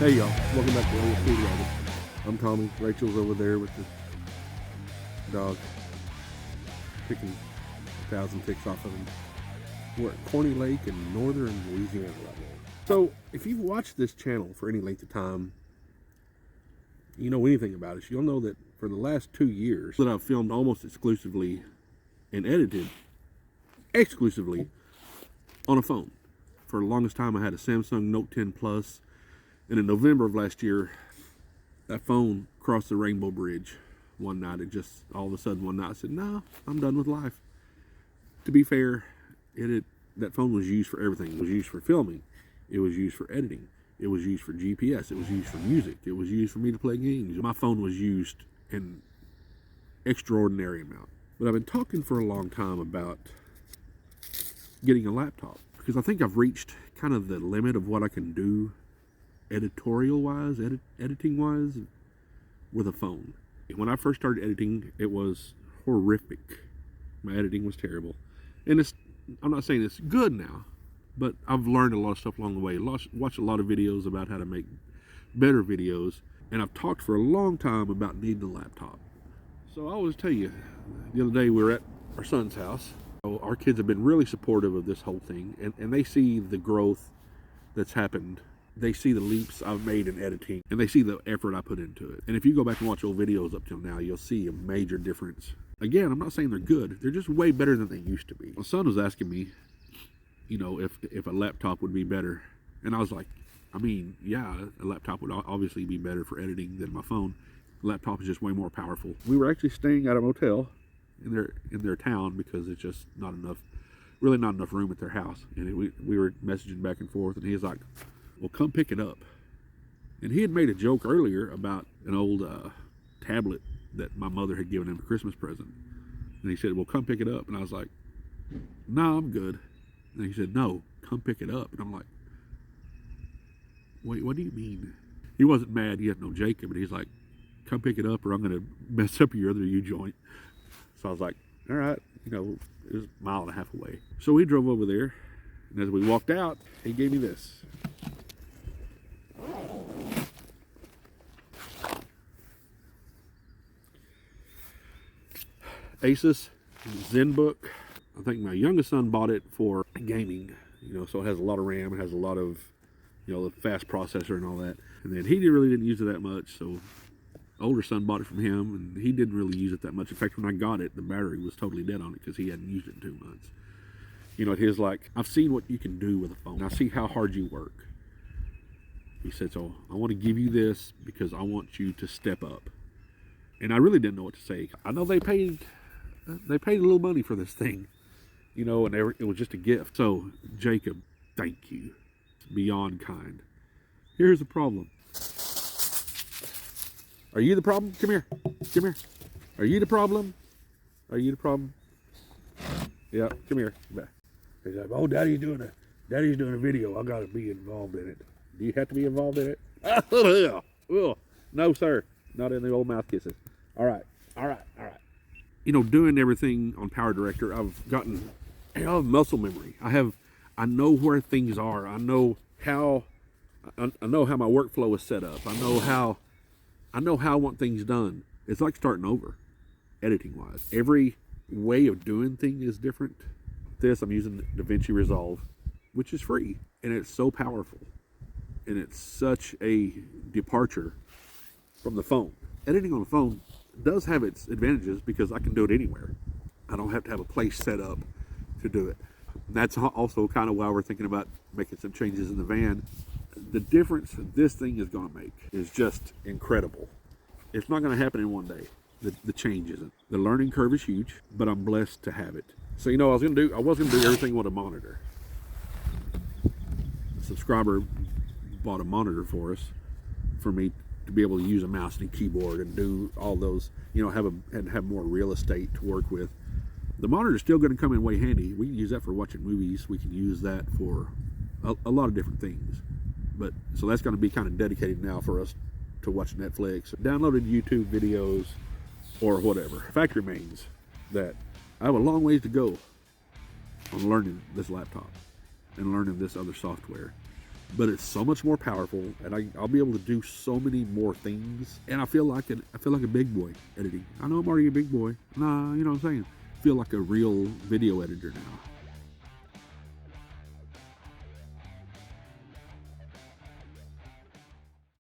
Hey y'all, welcome back to OreoSpeedwagon. I'm Tommy. Rachel's over there with the dog, picking 1,000 ticks off of him. We're at Corny Lake in northern Louisiana right now. So, if you've watched this channel for any length of time, you know anything about us, you'll know that for the last 2 years that I've filmed almost exclusively and edited exclusively on a phone. For the longest time I had a Samsung Note 10 Plus. And in November of last year, that phone crossed the Rainbow Bridge one night. It just, all of a sudden one night, I said, no, I'm done with life. To be fair, that phone was used for everything. It was used for filming. It was used for editing. It was used for GPS. It was used for music. It was used for me to play games. My phone was used in extraordinary amount. But I've been talking for a long time about getting a laptop because I think I've reached kind of the limit of what I can do editorial-wise, editing-wise, with a phone. When I first started editing, it was horrific. My editing was terrible. And I'm not saying it's good now, but I've learned a lot of stuff along the way. Watched a lot of videos about how to make better videos, and I've talked for a long time about needing a laptop. So I always tell you, the other day we were at our son's house. Our kids have been really supportive of this whole thing, and they see the growth that's happened. They see the leaps I've made in editing, and they see the effort I put into it. And if you go back and watch old videos up till now, you'll see a major difference. Again, I'm not saying they're good. They're just way better than they used to be. My son was asking me, you know, if a laptop would be better. And I was like, I mean, yeah, a laptop would obviously be better for editing than my phone. The laptop is just way more powerful. We were actually staying at a motel in their town because it's just not enough, really not enough room at their house. And we were messaging back and forth, and he was like, well, come pick it up. And he had made a joke earlier about an old tablet that my mother had given him a Christmas present. And he said, well, come pick it up. And I was like, no, I'm good. And he said, no, come pick it up. And I'm like, wait, what do you mean? He wasn't mad. He had no Jacob. But he's like, come pick it up or I'm going to mess up your other U-joint. So I was like, all right. You know, it was a mile and a half away. So we drove over there. And as we walked out, he gave me this. Asus ZenBook. I think my youngest son bought it for gaming, you know, so it has a lot of RAM, it has a lot of, you know, the fast processor and all that. And then he really didn't use it that much, so older son bought it from him, and he didn't really use it that much. In fact, when I got it, the battery was totally dead on it because he hadn't used it in 2 months. You know, his like, I've seen what you can do with a phone. I see how hard you work. He said, so I want to give you this because I want you to step up. And I really didn't know what to say. I know they paid a little money for this thing, you know, and it was just a gift. So, Jacob, thank you. It's beyond kind. Here's the problem. Are you the problem? Come here. Come here. Are you the problem? Are you the problem? Yeah, come here. He's like, oh, Daddy's doing a video. I got to be involved in it. Do you have to be involved in it? No, sir. Not in the old mouth kisses. All right. You know, doing everything on Power Director, I've muscle memory. I know where things are. I know how my workflow is set up. I know how I want things done. It's like starting over, editing wise. Every way of doing things is different. I'm using DaVinci Resolve, which is free, and it's so powerful, and it's such a departure from the phone. Editing on the phone does have its advantages because I can do it anywhere. I don't have to have a place set up to do it. And that's also kind of why we're thinking about making some changes in the van. The difference this thing is going to make is just incredible. It's not going to happen in one day. The change isn't. The learning curve is huge, but I'm blessed to have it. So, you know, I was going to do everything with a monitor. A subscriber bought a monitor for us, for me to be able to use a mouse and a keyboard and do all those, you know, have more real estate to work with. The monitor is still going to come in way handy. We can use that for watching movies. We can use that for a lot of different things. But so that's going to be kind of dedicated now for us to watch Netflix, downloaded YouTube videos, or whatever. Fact remains that I have a long ways to go on learning this laptop and learning this other software. but it's so much more powerful, and I'll be able to do so many more things. And I feel like a big boy editing. I know I'm already a big boy. Nah, you know what I'm saying? I feel like a real video editor now.